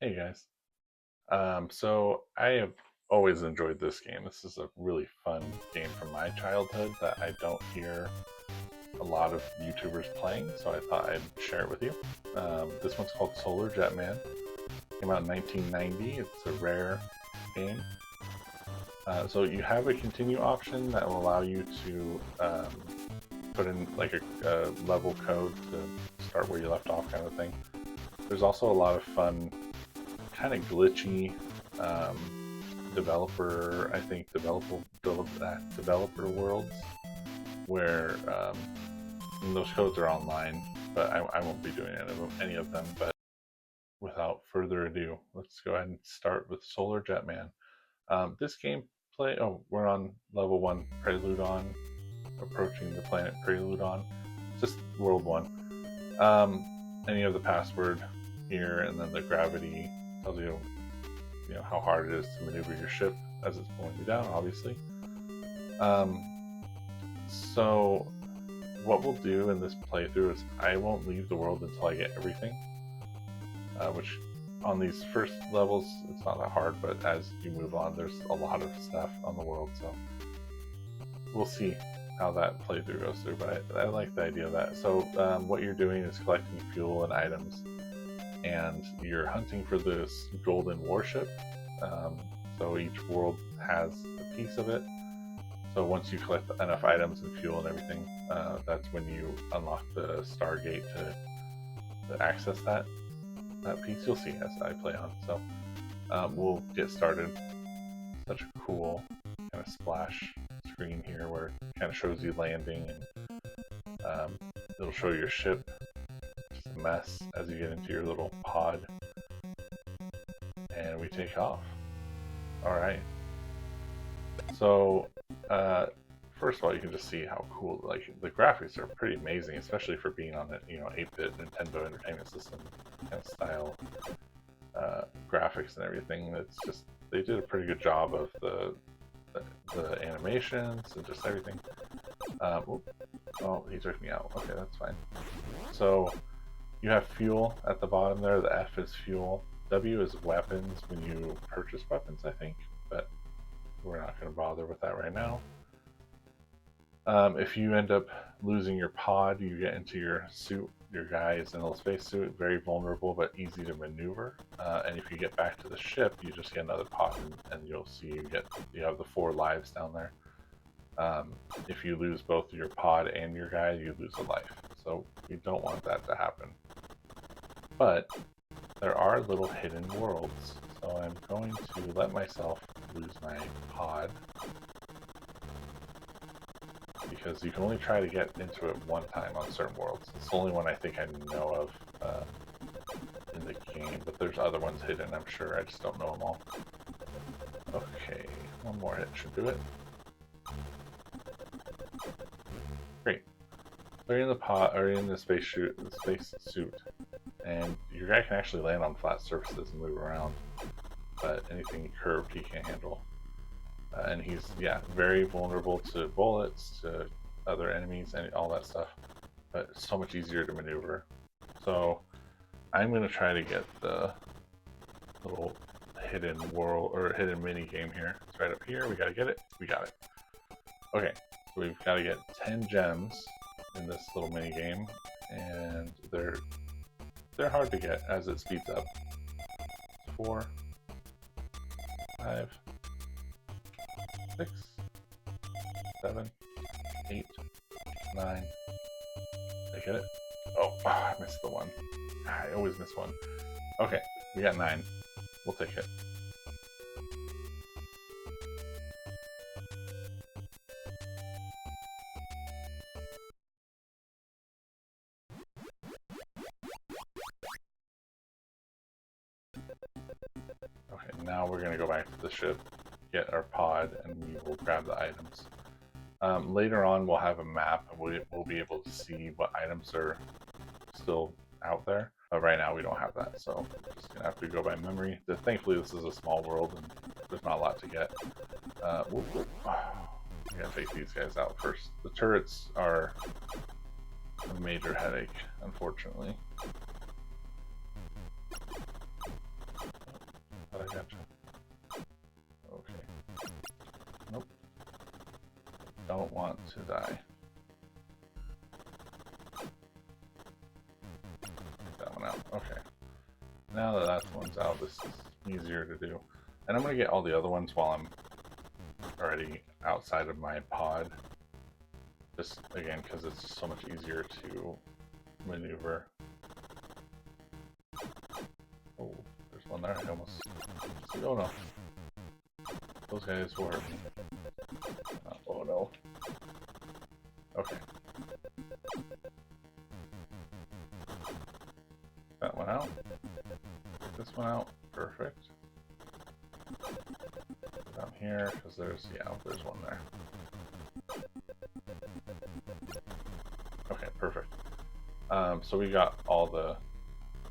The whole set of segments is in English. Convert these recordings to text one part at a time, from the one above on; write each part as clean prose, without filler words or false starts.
Hey guys. So I have always enjoyed this game. This is a really fun game from my childhood that I don't hear a lot of YouTubers playing, so I thought I'd share it with you. This one's called Solar Jetman. Came out in 1990. It's a rare game. So you have a continue option that will allow you to put in like a level code to start where you left off, kind of thing. There's also a lot of fun kind of glitchy um, developer worlds where those codes are online, but I won't be doing any of them. But without further ado, let's go ahead and start with Solar Jetman. This gameplay, we're on level 1, Prelude on, approaching the planet Prelude on, just world 1. Any of the password here, and then the gravity tells you, how hard it is to maneuver your ship as it's pulling you down, obviously. So what we'll do in this playthrough is I won't leave the world until I get everything, which on these first levels it's not that hard, but as you move on there's a lot of stuff on the world, so we'll see how that playthrough goes through. But I like the idea of that. So what you're doing is collecting fuel and items, and you're hunting for this golden warship. So each world has a piece of it. So once you collect enough items and fuel and everything, that's when you unlock the Stargate to access that piece. You'll see as I play on. So we'll get started. Such a cool kind of splash screen here where it kind of shows you landing, and it'll show your ship. Just a mess as you get into your little pod, and we take off. All right. So first of all, you can just see how cool, like, the graphics are pretty amazing, especially for being on an 8-bit Nintendo Entertainment System kind of style graphics and everything. It's just, they did a pretty good job of the animations and just everything. Oh, he took me out. Okay, that's fine. So you have fuel at the bottom there. The F is fuel. W is weapons when you purchase weapons, I think, but we're not going to bother with that right now. If you end up losing your pod, you get into your suit. Your guy is in a little space suit, very vulnerable but easy to maneuver. And if you get back to the ship, you just get another pod, and you'll see you have the 4 lives down there. If you lose both your pod and your guy, you lose a life. So we don't want that to happen. But there are little hidden worlds. So I'm going to let myself lose my pod, because you can only try to get into it one time on certain worlds. It's the only one I think I know of in the game, but there's other ones hidden, I'm sure. I just don't know them all. Okay, one more hit should do it. Great. So you're in the pod, or in the space suit, and your guy can actually land on flat surfaces and move around, but anything curved he can't handle. And he's, very vulnerable to bullets, to other enemies, and all that stuff, but it's so much easier to maneuver. So I'm going to try to get the little hidden world, or hidden mini game here. It's right up here. We got to get it. We got it. Okay, so we've got to get 10 gems in this little mini game, and they're hard to get as it speeds up. 4, 5, 6, 7, 8, 9. Did I get it? Oh, I missed the one. I always miss one. Okay, we got 9. We'll take it. Okay, now we're going to go back to the ship, get our pod, and we will grab the items. Later on, we'll have a map, and we'll be able to see what items are still out there. But right now, we don't have that, so we're just going to have to go by memory. Thankfully, this is a small world, and there's not a lot to get. We got to take these guys out first. The turrets are a major headache, unfortunately. don't want to die. Take that one out. Okay. Now that that one's out, this is easier to do. And I'm going to get all the other ones while I'm already outside of my pod. Just, again, because it's just so much easier to maneuver. Oh, there's one there. I almost... Oh no. Those guys will hurt me. Oh no. Okay. That one out. This one out. Perfect. Down here, because there's one there. Okay, perfect. So we got all the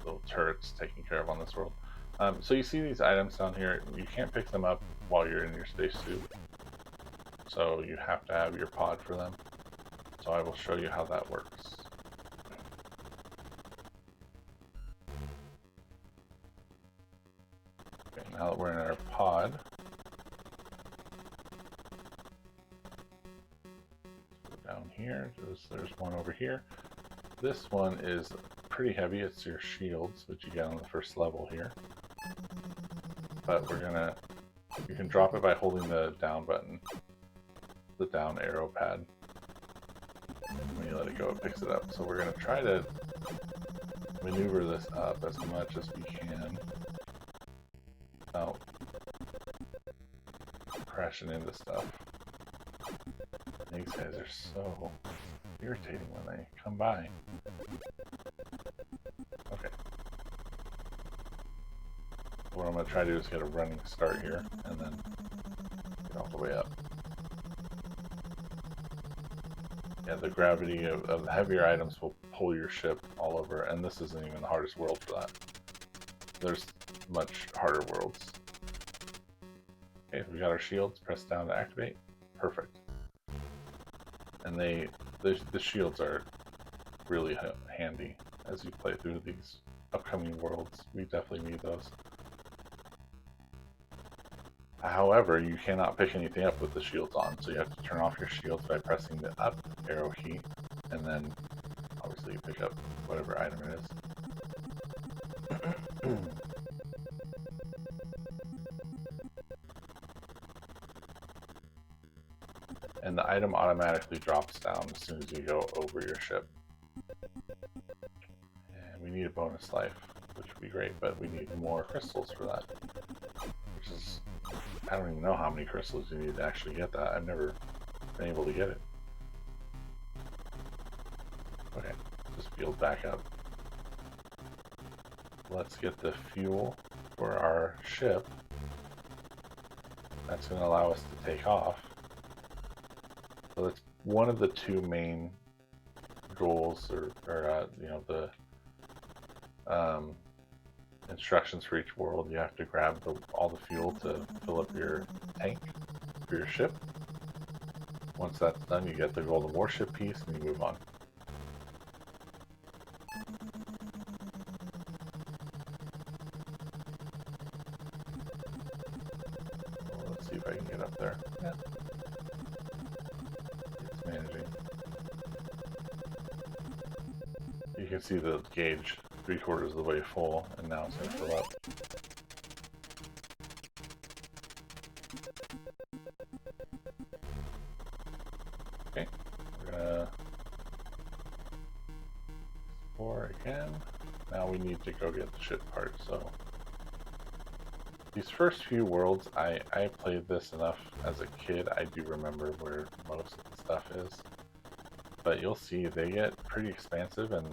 little turrets taken care of on this world. So you see these items down here, you can't pick them up while you're in your spacesuit. So you have to have your pod for them. So I will show you how that works. Okay, now that we're in our pod, let's go down here. There's one over here. This one is pretty heavy. It's your shields, which you get on the first level here. But you can drop it by holding the down button, the down arrow pad. When you let it go, it picks it up. So we're going to try to maneuver this up as much as we can without crashing into stuff. These guys are so irritating when they come by. Okay. What I'm going to try to do is get a running start here, and then get all the way up. Yeah, the gravity of heavier items will pull your ship all over, and this isn't even the hardest world for that. There's much harder worlds. Okay, we got our shields. Press down to activate. Perfect. And the shields are really handy as you play through these upcoming worlds. We definitely need those. However, you cannot pick anything up with the shields on, so you have to turn off your shields by pressing the up arrow key, and then obviously you pick up whatever item it is. And the item automatically drops down as soon as you go over your ship. And we need a bonus life, which would be great, but we need more crystals for that. Which is, I don't even know how many crystals you need to actually get that. I've never been able to get it. Okay, just build back up. Let's get the fuel for our ship. That's going to allow us to take off. So that's one of the two main goals, or you know, the instructions for each world. You have to grab all the fuel to fill up your tank for your ship. Once that's done, you get the golden warship piece and you move on. Well, let's see if I can get up there. Yeah. It's managing. You can see the gauge 3/4 of the way full, and now it's going to fill up. Okay, we're going to explore again. Now we need to go get the ship part. So these first few worlds, I played this enough as a kid. I do remember where most of the stuff is, but you'll see they get pretty expansive, and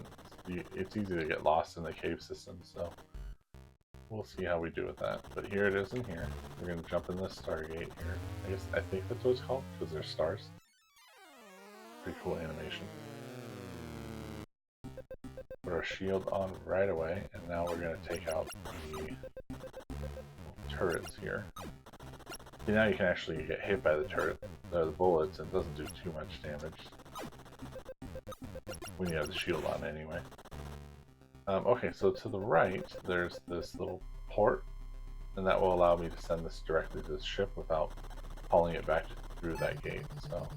it's easy to get lost in the cave system, so we'll see how we do with that. But here it is in here. We're going to jump in this Stargate here. I think that's what it's called, because there's stars. Pretty cool animation. Put our shield on right away, and now we're going to take out the turrets here. See, now you can actually get hit by the turret, the bullets, and it doesn't do too much damage when you have the shield on anyway. Okay, so to the right, there's this little port, and that will allow me to send this directly to the ship without hauling it back through that gate. So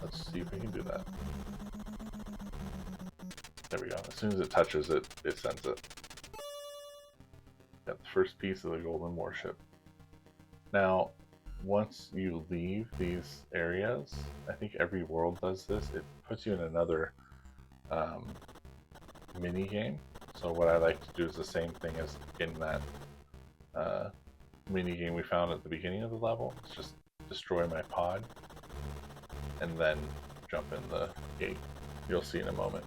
Let's see if we can do that. There we go. As soon as it touches it, it sends it. Got the first piece of the golden warship. Now, once you leave these areas, I think every world does this, it puts you in another mini game. So what I like to do is the same thing as in that mini game we found at the beginning of the level. It's just destroy my pod and then jump in the gate. You'll see in a moment.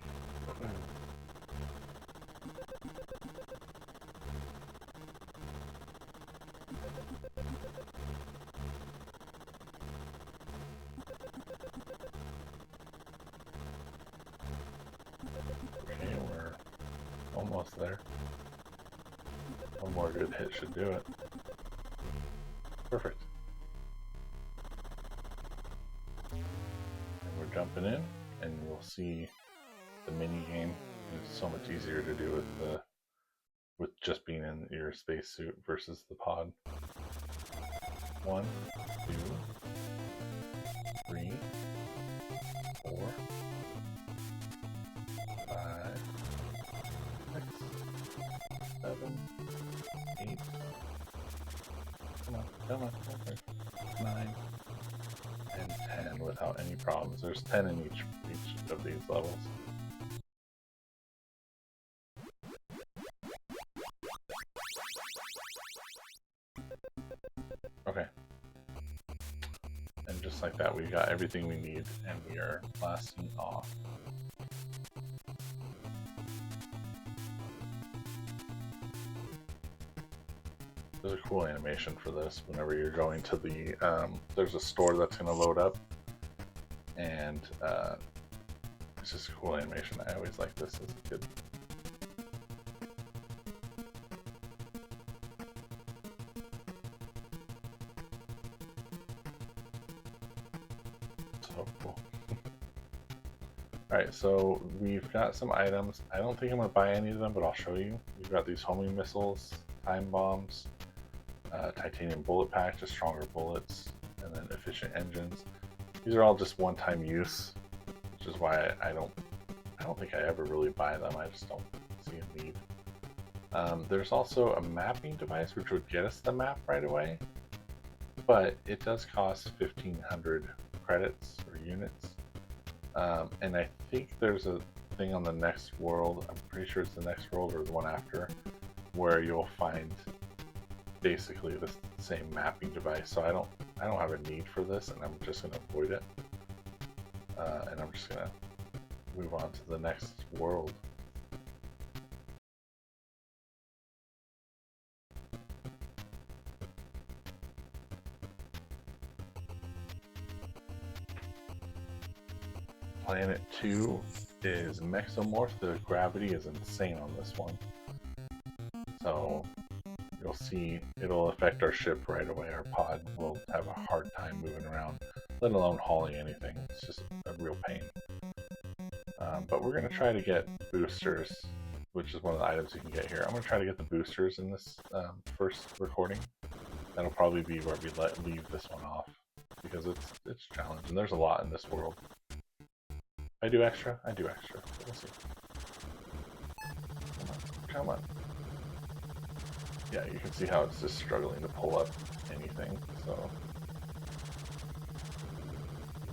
Okay, we're almost there. One more good hit should do it. Perfect. And we're jumping in, and you'll see the mini game. It's so much easier to do with just being in your spacesuit versus the pod. 1, 2, 3, 4, 5, 6, 7, 8. Come on. Okay. 9 and 10 without any problems. There's 10 in each of these levels. Okay. And just like that, we got everything we need, and we are blasting off. There's a cool animation for this. Whenever you're going to the, there's a store that's going to load up, and it's just a cool animation. I always like this as a kid. So cool. Alright, so we've got some items. I don't think I'm going to buy any of them, but I'll show you. We've got these homing missiles, time bombs, titanium bullet pack, just stronger bullets, and then efficient engines. These are all just one-time use, which is why I don't think I ever really buy them. I just don't see a need. There's also a mapping device which would get us the map right away, but it does cost 1,500 credits or units. And I think there's a thing on the next world, I'm pretty sure it's the next world or the one after, where you'll find basically the same mapping device. So I don't have a need for this, and I'm just going to avoid it. And I'm just going to move on to the next world. Planet 2 is Mexomorph. The gravity is insane on this one. So you'll see it'll affect our ship right away. Our pod will have a hard time moving around, let alone hauling anything. It's just a real pain. But we're going to try to get boosters, which is one of the items you can get here. I'm going to try to get the boosters in this first recording. That'll probably be where we leave this one off, because it's challenging. There's a lot in this world. I do extra. We'll see. Come on. Yeah, you can see how it's just struggling to pull up anything, so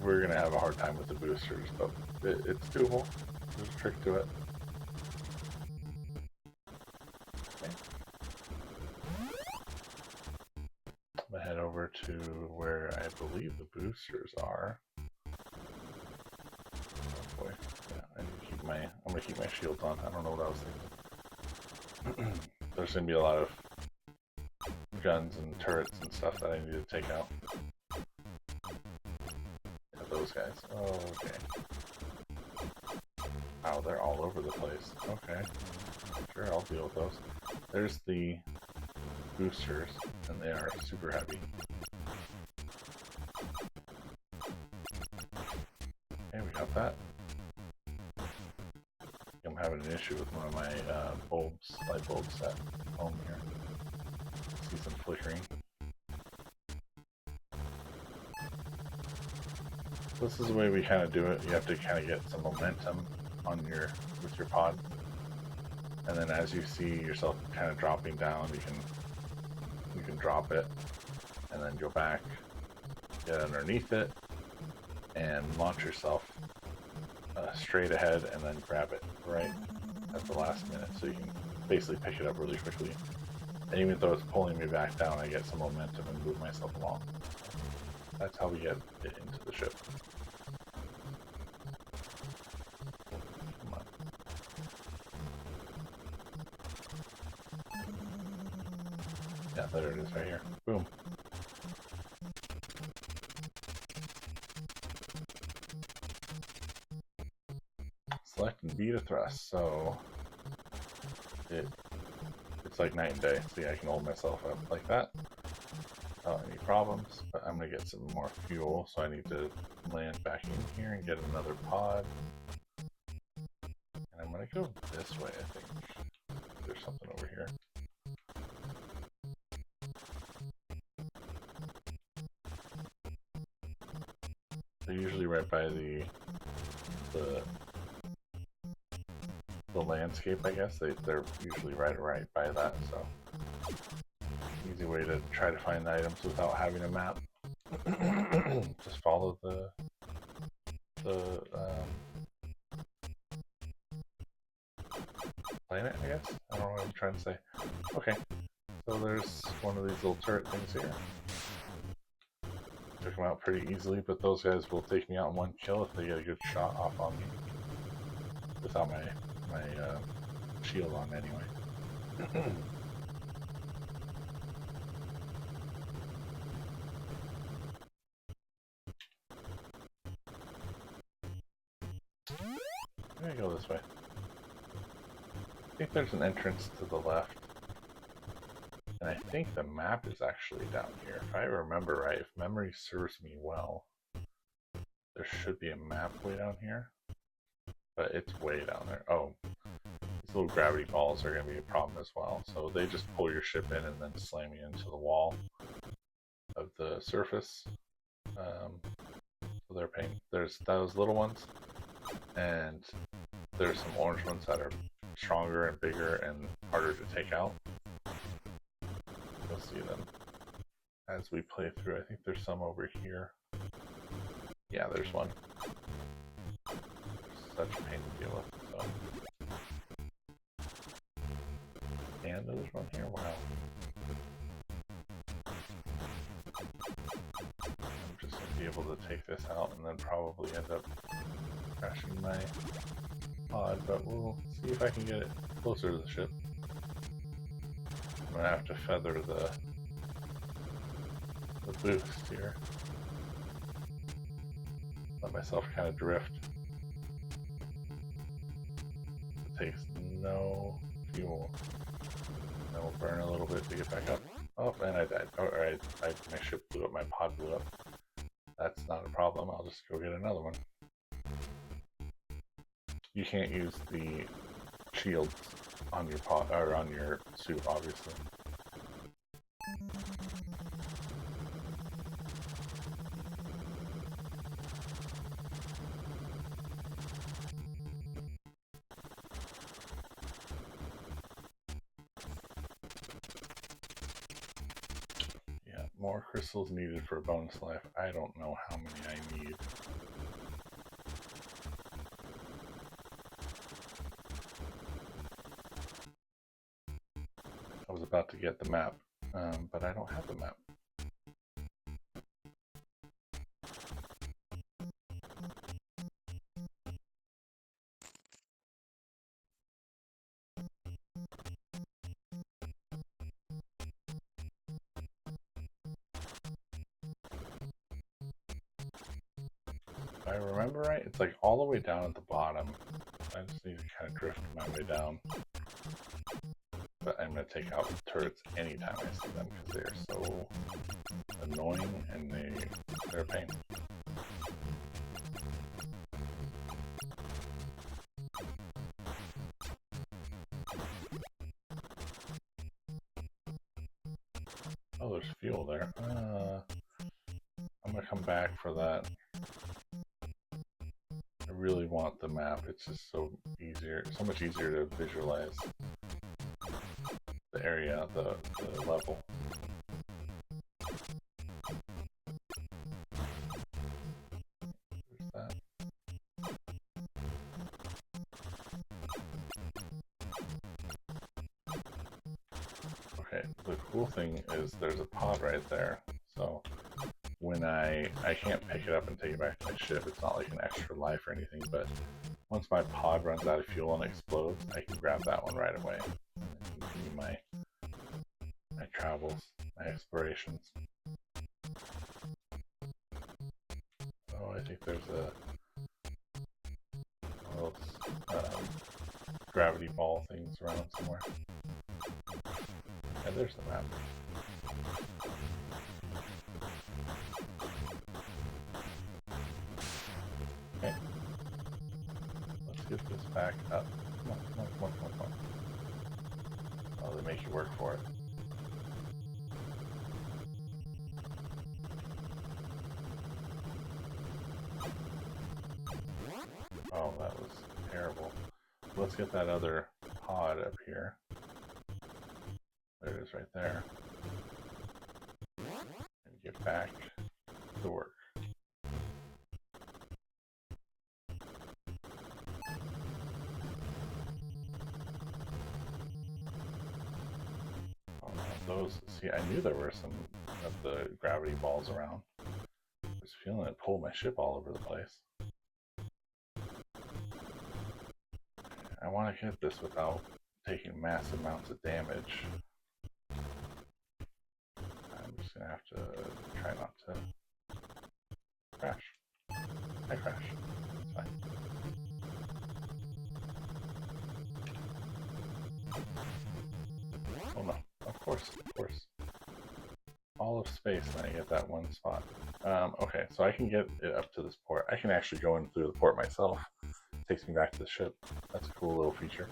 we're gonna have a hard time with the boosters, but it's doable. There's a trick to it. Okay. I'm gonna head over to where I believe the boosters are. Oh boy, yeah, I need to keep I'm gonna keep my shields on. I don't know what I was thinking. There's gonna be a lot of guns and turrets and stuff that I need to take out. Yeah, those guys. Oh, okay. Wow, they're all over the place. Okay. Sure, I'll deal with those. There's the boosters, and they are super heavy. Okay, we got that. I'm having an issue with one of my bulbs, light bulbs at home here. See some flickering. This is the way we kind of do it. You have to kind of get some momentum on with your pod, and then as you see yourself kind of dropping down, you can drop it, and then go back, get underneath it, and launch yourself straight ahead, and then grab it right at the last minute, so you can basically pick it up really quickly. And even though it's pulling me back down, I get some momentum and move myself along. That's how we get it into the ship. Come on. Yeah, there it is right here. Boom. Select and B to thrust, so it's like night and day. See, I can hold myself up like that without any problems, but I'm going to get some more fuel, so I need to land back in here and get another pod. And I'm going to go this way, I think. There's something over here. They're usually right by the landscape, I guess. They're usually right by that, so easy way to try to find the items without having a map. Just follow the planet, I guess. I don't know what I'm trying to say. Okay, so there's one of these little turret things here. Took them out pretty easily, but those guys will take me out in one kill if they get a good shot off on me. Without my shield on anyway. I'm gonna go this way. I think there's an entrance to the left. And I think the map is actually down here. If I remember right, if memory serves me well, there should be a map way down here. But it's way down there. Oh, these little gravity balls are going to be a problem as well. So they just pull your ship in and then slam you into the wall of the surface. So they're a pain. There's those little ones, and there's some orange ones that are stronger and bigger and harder to take out. You'll see them as we play through. I think there's some over here. Yeah, there's one. Such a pain to deal with. So. And there's one here. Wow. I'm just going to be able to take this out and then probably end up crashing my pod, but we'll see if I can get it closer to the ship. I'm going to have to feather the boost here. Let myself kind of drift. It takes no fuel. I will burn a little bit to get back up. Oh, and I died. Alright, my ship blew up, my pod blew up. That's not a problem, I'll just go get another one. You can't use the shields on your pod, or on your suit, obviously. More crystals needed for a bonus life. I don't know how many I need. I was about to get the map, but I don't have the map. If I remember right, it's like all the way down at the bottom. I just need to kind of drift my way down. But I'm going to take out turrets anytime I see them because they're so annoying and they're a pain. Oh, there's fuel there. I'm going to come back for that. really want the map. It's just so much easier to visualize the area, the level. There's that. Okay, the cool thing is there's a pod right there, so when I can't pick it up and take it back to my ship, it's not like an extra life or anything, but once my pod runs out of fuel and explodes, I can grab that one right away and continue my travels, my explorations. Oh, I think there's one of those gravity ball things around somewhere. And there's the map. Okay. Let's get this back up. Come on, come on, come on, come on. Oh, they make you work for it. Oh, that was terrible. Let's get that other pod up here. There it is right there. And get back to work. Oh, those, see, I knew there were some of the gravity balls around. I was feeling it pull my ship all over the place. I want to get this without taking massive amounts of damage. I'm just going to have to try not to crash. I crash. It's fine. Oh no, of course. All of space and I get that one spot. Okay, so I can get it up to this port. I can actually go in through the port myself. It takes me back to the ship. That's a cool little feature.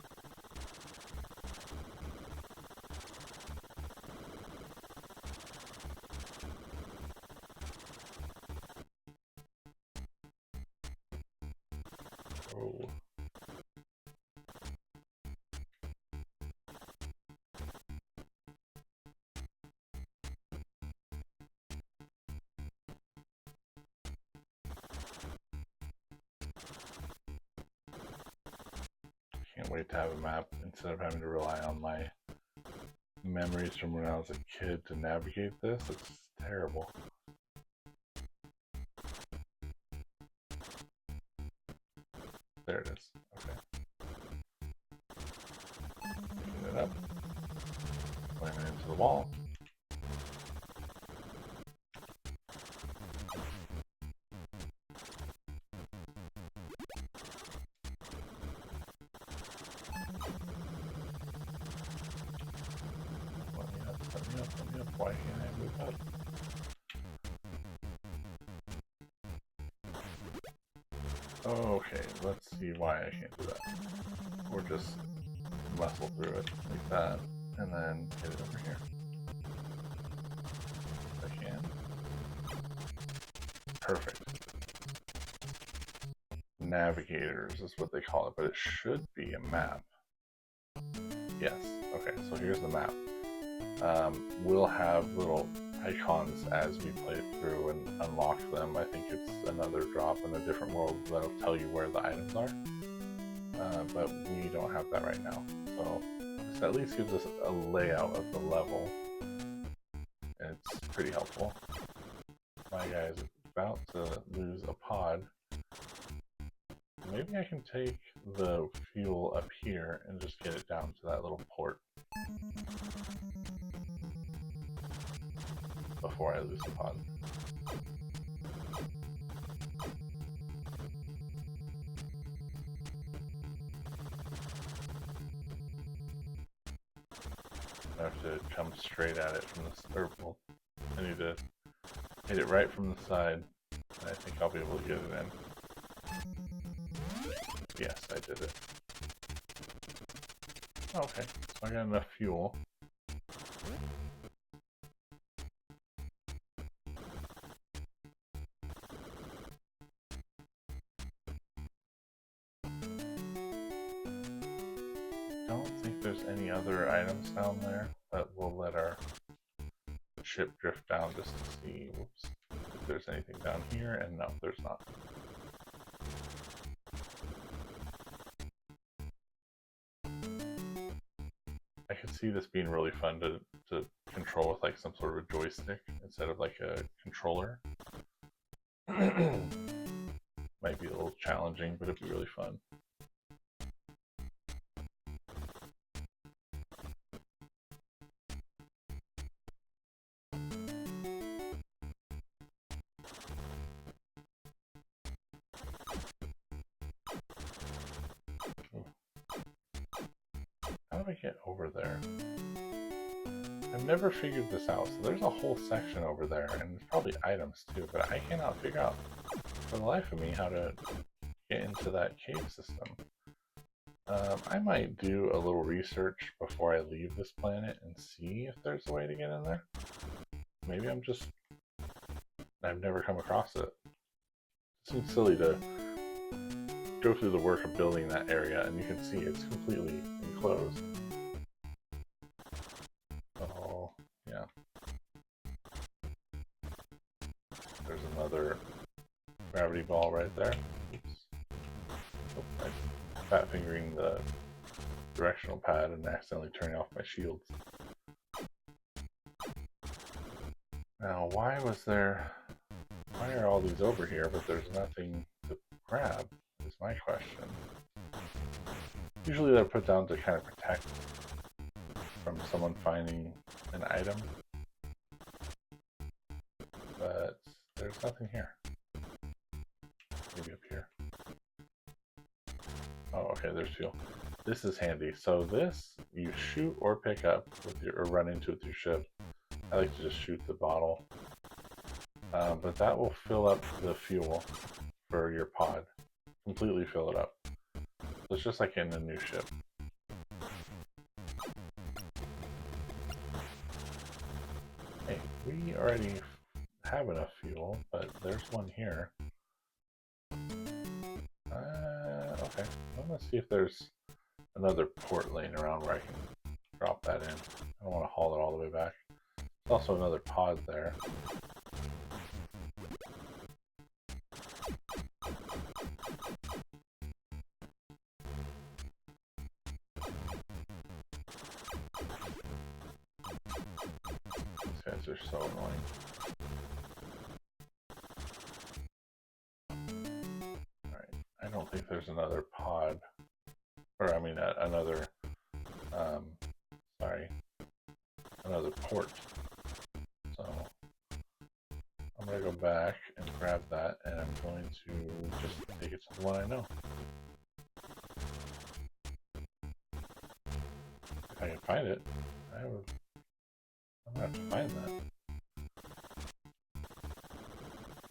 Oh. Can't wait to have a map instead of having to rely on my memories from when I was a kid to navigate this. It's terrible. There it is. Okay. Picking it up. Putting it into the wall. Let me up. Why can't I move up? Okay, let's see why I can't do that. Or just muscle through it like that, and then get it over here. If I can. Perfect. Navigators is what they call it, but it should be a map. Yes. Okay, so here's the map. We'll have little icons as we play through and unlock them. I think it's another drop in a different world that'll tell you where the items are. But we don't have that right now. So this at least gives us a layout of the level. And it's pretty helpful. My guy is about to lose a pod. Maybe I can take the fuel up here and just get it down to that little port before I lose the pod. I have to come straight at it from the circle. I need to hit it right from the side, and I think I'll be able to get it in. Yes, I did it. Okay, so I got enough fuel. any other items down there, but we'll let our ship drift down just to see, whoops, if there's anything down here, and no, there's not. I could see this being really fun to control with like some sort of a joystick instead of like a controller. Might be a little challenging, but it'd be really fun. How do I get over there? I've never figured this out. So there's a whole section over there, and there's probably items too, but I cannot figure out for the life of me how to get into that cave system. I might do a little research before I leave this planet and see if there's a way to get in there. Maybe I've never come across it. It seems silly to go through the work of building that area, and you can see it's completely enclosed. Oh, yeah. There's another gravity ball right there. Oops. Oh, I'm fat fingering the directional pad and accidentally turning off my shields. Now, why are all these over here, but there's nothing to grab, is my question. Usually they're put down to kind of protect from someone finding an item, but there's nothing here. Maybe up here. Oh, okay, there's fuel. This is handy. So this, you shoot or pick up with or run into with your ship. I like to just shoot the bottle. But that will fill up the fuel for your pod. Completely fill it up. So it's just like in a new ship. Hey, we already have enough fuel, but there's one here. Okay, I'm gonna see if there's another port laying around where I can drop that in. I don't want to haul it all the way back. There's also another pod there. These guys are so annoying. Alright, I don't think there's another pod. Or, I mean, another port. So I'm going to go back and grab that, and I'm going to just take it to the one I know. If I can find it, I'm going to have to find that.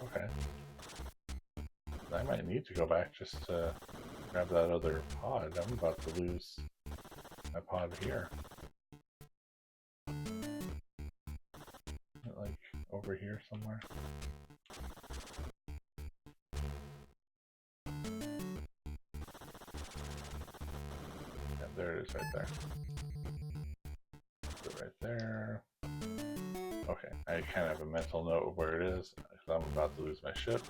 Okay. I might need to go back just to grab that other pod. I'm about to lose my pod here. Like over here somewhere. Yeah, there it is right there. Put it right there. Okay, I kind of have a mental note of where it is because I'm about to lose my ship.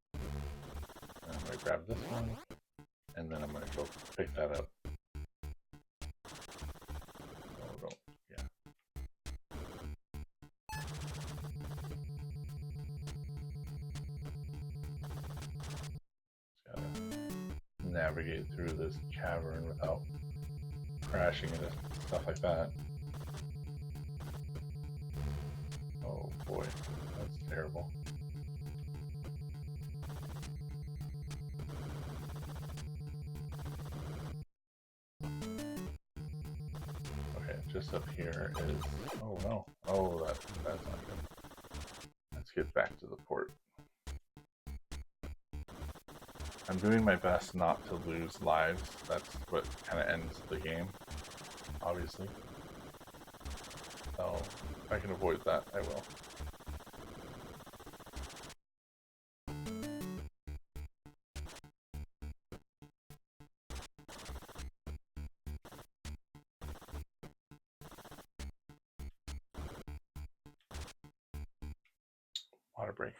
And I'm going to grab this one, and then I'm going to go pick that up. Navigate through this cavern without crashing into stuff like that. Oh boy, that's terrible. Okay, just up here is... oh no. Oh, that's not good. Let's get back to the port. I'm doing my best not to lose lives. That's what kind of ends the game, obviously. So, if I can avoid that, I will. Water break.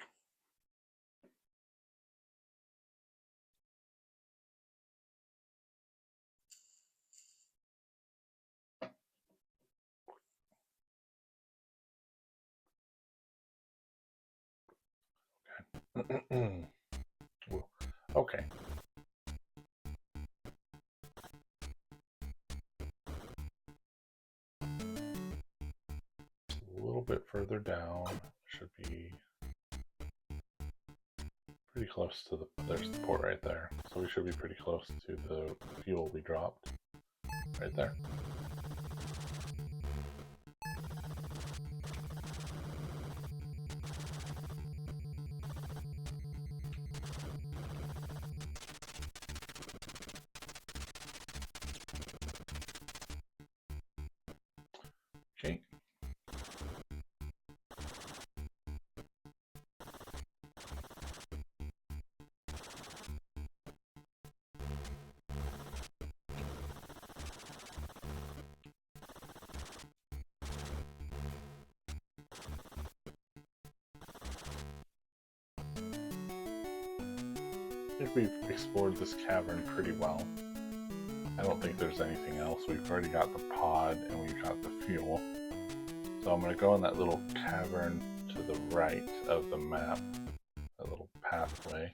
Okay. A little bit further down should be pretty close to there's the port right there. So we should be pretty close to the fuel we dropped right there. Okay. I think we've explored this cavern pretty well. I don't think there's anything else. We've already got the pod and we've got the fuel. So I'm going to go in that little cavern to the right of the map, that little pathway.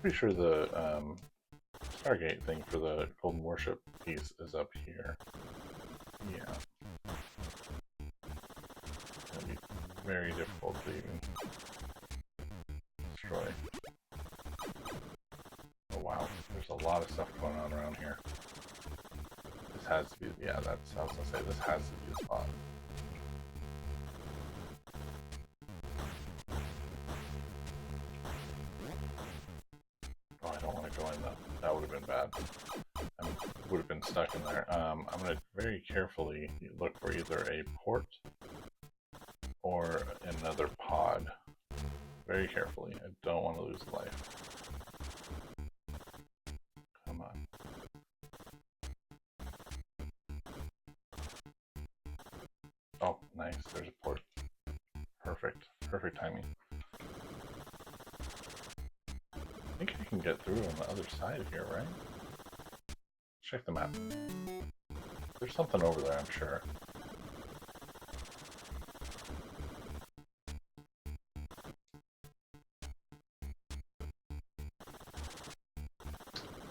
Pretty sure the Stargate thing for the Golden Warship piece is up here. Yeah. It's going to be very difficult to even destroy. Oh wow, there's a lot of stuff going on around here. This has to be, yeah, that's, I was going to say, this has to be the spot. Oh, I don't want to go in though. That would have been bad. I would have been stuck in there. I'm going to very carefully look for either a port or another pod. Very carefully. I don't want to lose life. Come on. Oh, nice. There's a port. Perfect. Perfect timing. I think I can get through on the other side here, right? Check the map. There's something over there, I'm sure.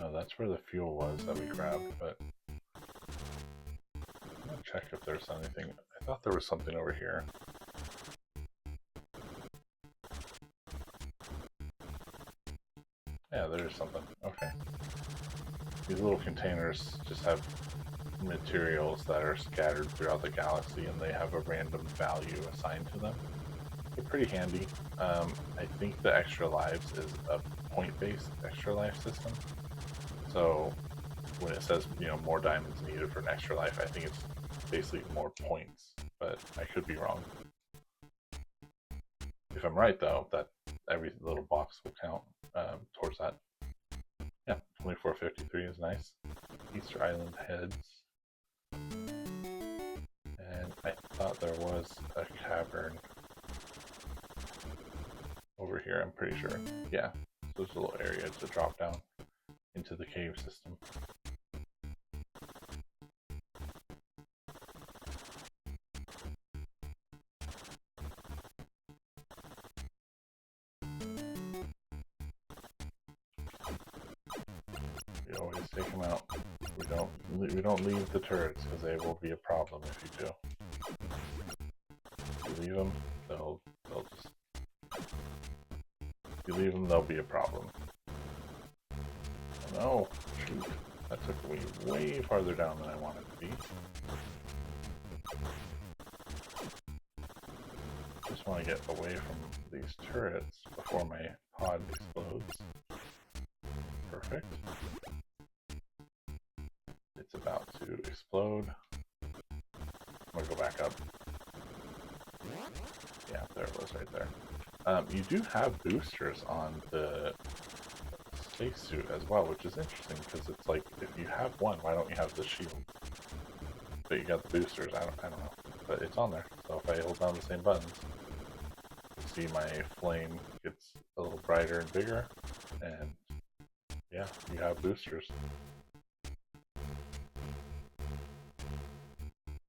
No, that's where the fuel was that we grabbed, but I'm gonna check if there's anything. I thought there was something over here. Yeah, there's something. Okay. These little containers just have materials that are scattered throughout the galaxy and they have a random value assigned to them. They're pretty handy. I think the extra lives is a point-based extra life system. So when it says, you know, more diamonds needed for an extra life, I think it's basically more points, but I could be wrong. If I'm right though, that every little box will count towards that. Yeah, 2453 is nice. Easter Island heads. And I thought there was a cavern over here, I'm pretty sure. Yeah, so there's a little area to drop down into the cave system. We always take them out. We don't leave the turrets because they will be a problem if you do. If you leave them, they'll just. If you leave them, they'll be a problem. Oh no! Shoot! That took me way farther down than I wanted to be. Just want to get away from these turrets before my pod explodes. Perfect. It's about to explode. I'm gonna go back up. Yeah, there it was right there. You do have boosters on the spacesuit as well, which is interesting because it's like if you have one, why don't you have the shield? But you got the boosters. I don't know, but it's on there. So if I hold down the same buttons, see my flame gets a little brighter and bigger, and yeah, you have boosters.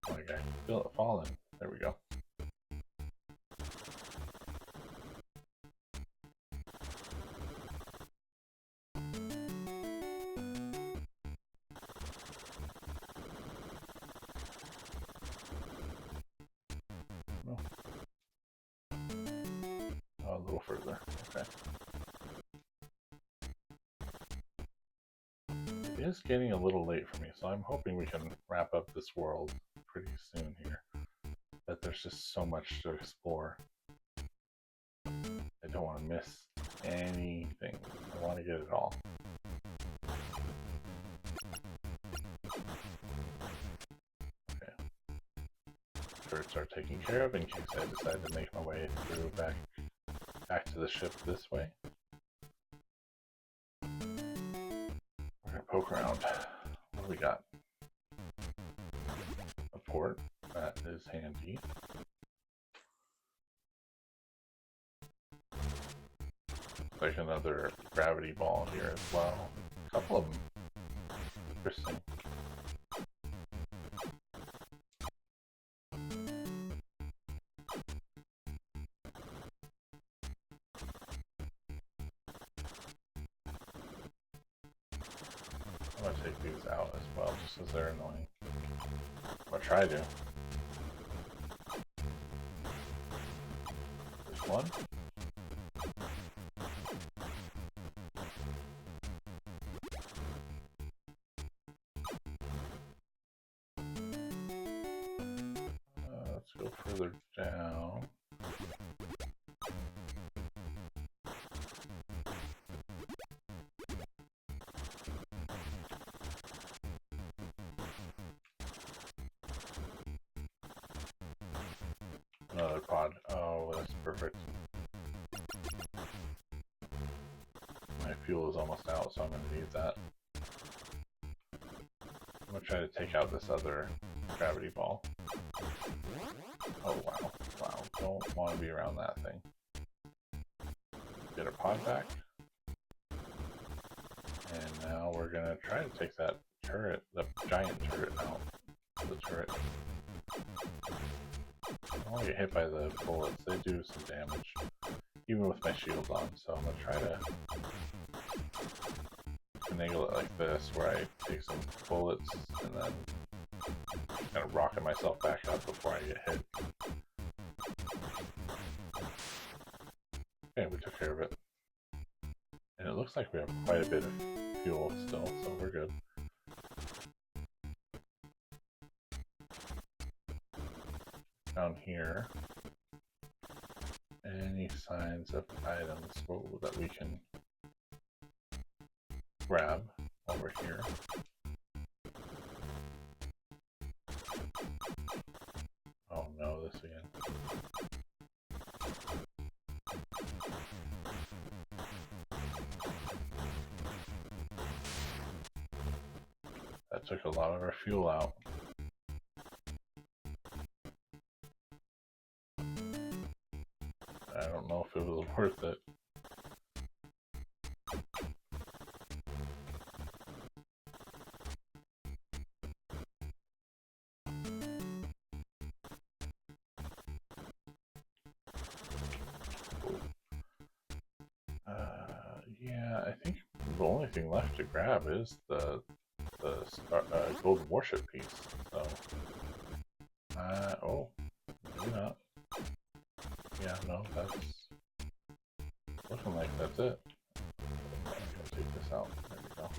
Oh my god, feel it falling. There we go. Oh, a little further. Okay. It is getting a little late for me, so I'm hoping we can wrap up this world pretty soon here. But there's just so much to explore. I don't want to miss anything. I want to get it all. Okay. Turrets are taken care of in case I decide to make my way through back to the ship this way. We're gonna poke around. What do we got? A port. That is handy. Like another gravity ball here as well. A couple of them. Interesting. I'm gonna take these out as well, just because they're annoying. I'm gonna try to. There's one. Let's go further down. Another pod. Oh, that's perfect. My fuel is almost out, so I'm going to need that. I'm going to try to take out this other gravity ball. Oh, wow. Wow. Don't want to be around that thing. Get our pod back. And now we're going to try to take that turret, the giant turret out. The turret. I don't want to get hit by the bullets. They do some damage, even with my shield on. So I'm going to try to finagle it like this, where I take some bullets and then kind of rocket myself back up before I get hit. Okay, we took care of it. And it looks like we have quite a bit of fuel still, so we're good. Down here, any signs of items that we can grab over here? Oh no, this again. That took a lot of our fuel out. I don't know if it was worth it. Yeah, I think the only thing left to grab is the golden warship piece. So, oh, maybe not. Yeah, no, that's looking like that's it. I'm gonna take this out. There we go.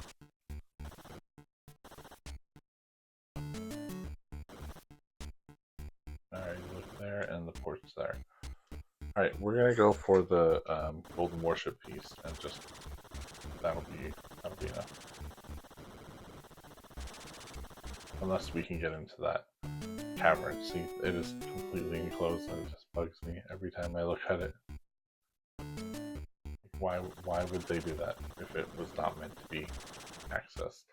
Alright, look there, and the port's there. Alright, we're gonna go for the golden warship piece, and just that'll be enough. Unless we can get into that. cavern. See, it is completely enclosed and it just bugs me every time I look at it. Why would they do that if it was not meant to be accessed?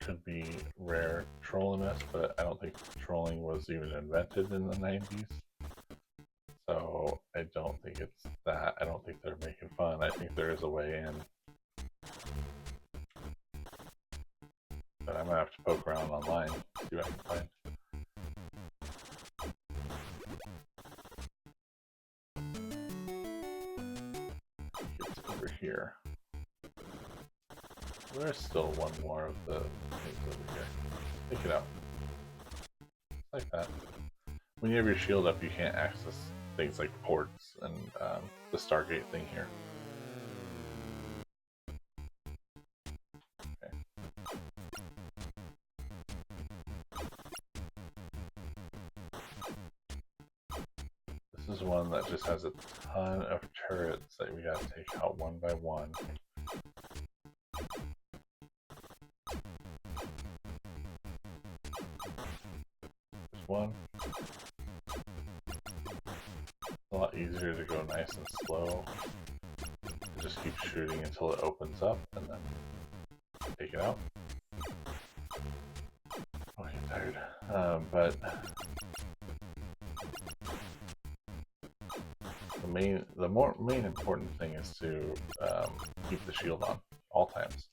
Could be rare trolliness, but I don't think trolling was even invented in the 90s. So I don't think it's that. I don't think they're making fun. I think there is a way in. But I'm gonna have to poke around online, see what I can find. It's over here. There's still one more of the things over here. Take it out. Like that. When you have your shield up, you can't access things like ports and the Stargate thing here. Okay. This is one that just has a ton of turrets that we gotta take out one by one. There's one. A lot easier to go nice and slow. Just keep shooting until it opens up and then take it out. Oh, I'm tired. But the main important thing is to keep the shield on all times.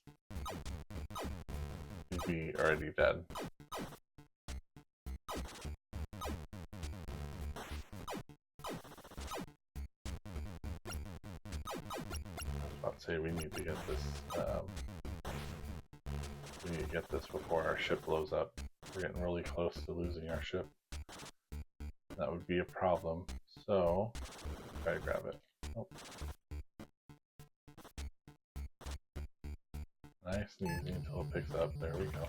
You'd be already dead. Say we need to get this before our ship blows up. We're getting really close to losing our ship. That would be a problem. So try to grab it. Oh. Nice and easy until it picks up. There we go.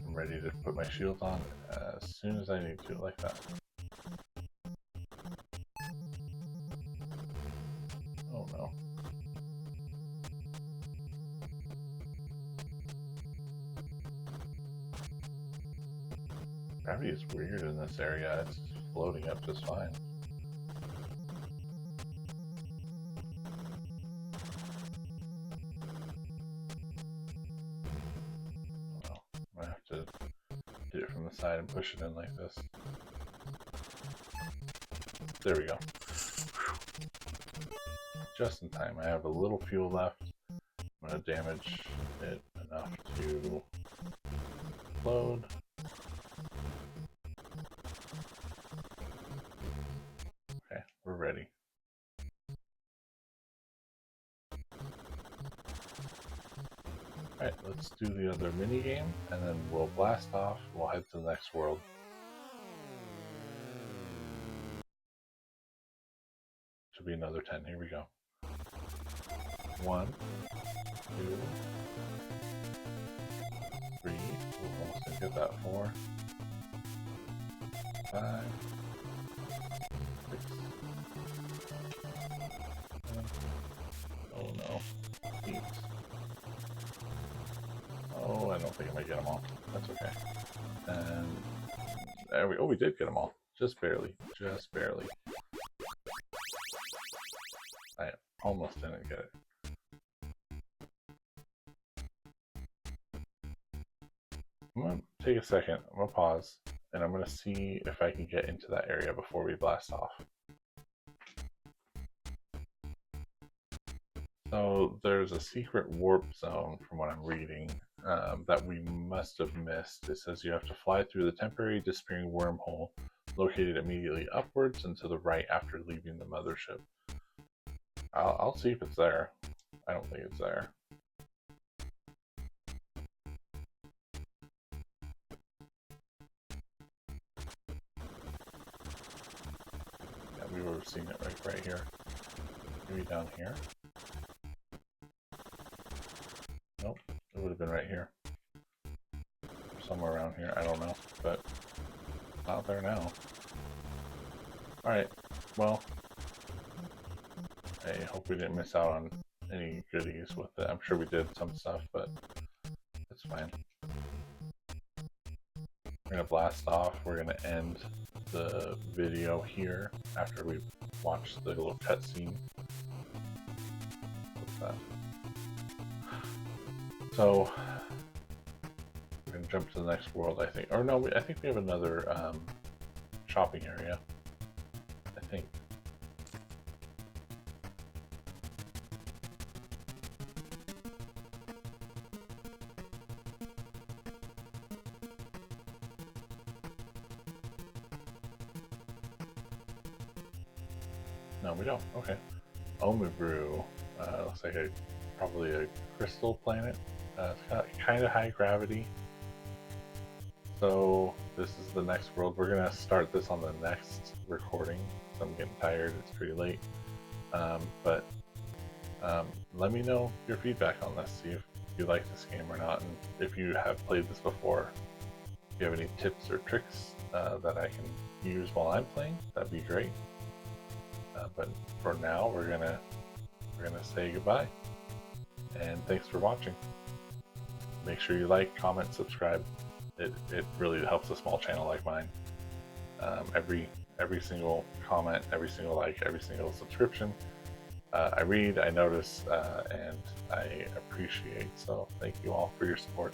I'm ready to put my shield on as soon as I need to, like that. Oh no. Gravity is weird in this area. It's floating up just fine. Well, I'm gonna have to hit it from the side and push it in like this. There we go. Just in time. I have a little fuel left. I'm going to damage it enough to load. Okay, we're ready. Alright, let's do the other mini game and then we'll blast off. We'll head to the next world. Should be another 10. Here we go. 1, 2, 3. We'll almost get that. 4, 5, 6. 7. Oh no. 8. Oh, I don't think I might get them all. That's okay. And there we. Oh, we did get them all. Just barely. Just barely. I almost didn't get it. I'm going to take a second, I'm going to pause, and I'm going to see if I can get into that area before we blast off. So there's a secret warp zone from what I'm reading that we must have missed. It says you have to fly through the temporary disappearing wormhole located immediately upwards and to the right after leaving the mothership. I'll see if it's there. I don't think it's there. Yeah, we would have seen it right here. Maybe down here. Nope, it would have been right here. Somewhere around here, I don't know, but out there now. Alright, well, I hope we didn't miss out on any goodies with it. I'm sure we did some stuff, but it's fine. We're gonna blast off. We're gonna end the video here after we watch the little cutscene. What's that? So we're gonna jump to the next world, I think. Or no, I think we have another shopping area. I think. No, we don't. Okay. Omebrew. Looks like probably a crystal planet. It's got kind of high gravity. So this is the next world. We're gonna start this on the next recording. So I'm getting tired. It's pretty late. But let me know your feedback on this. See if you like this game or not, and if you have played this before. If you have any tips or tricks that I can use while I'm playing, that'd be great. But for now, we're gonna say goodbye, and thanks for watching. Make sure you like, comment, subscribe. It really helps a small channel like mine. Every single comment, every single like, every single subscription, I read, I notice, and I appreciate. So thank you all for your support.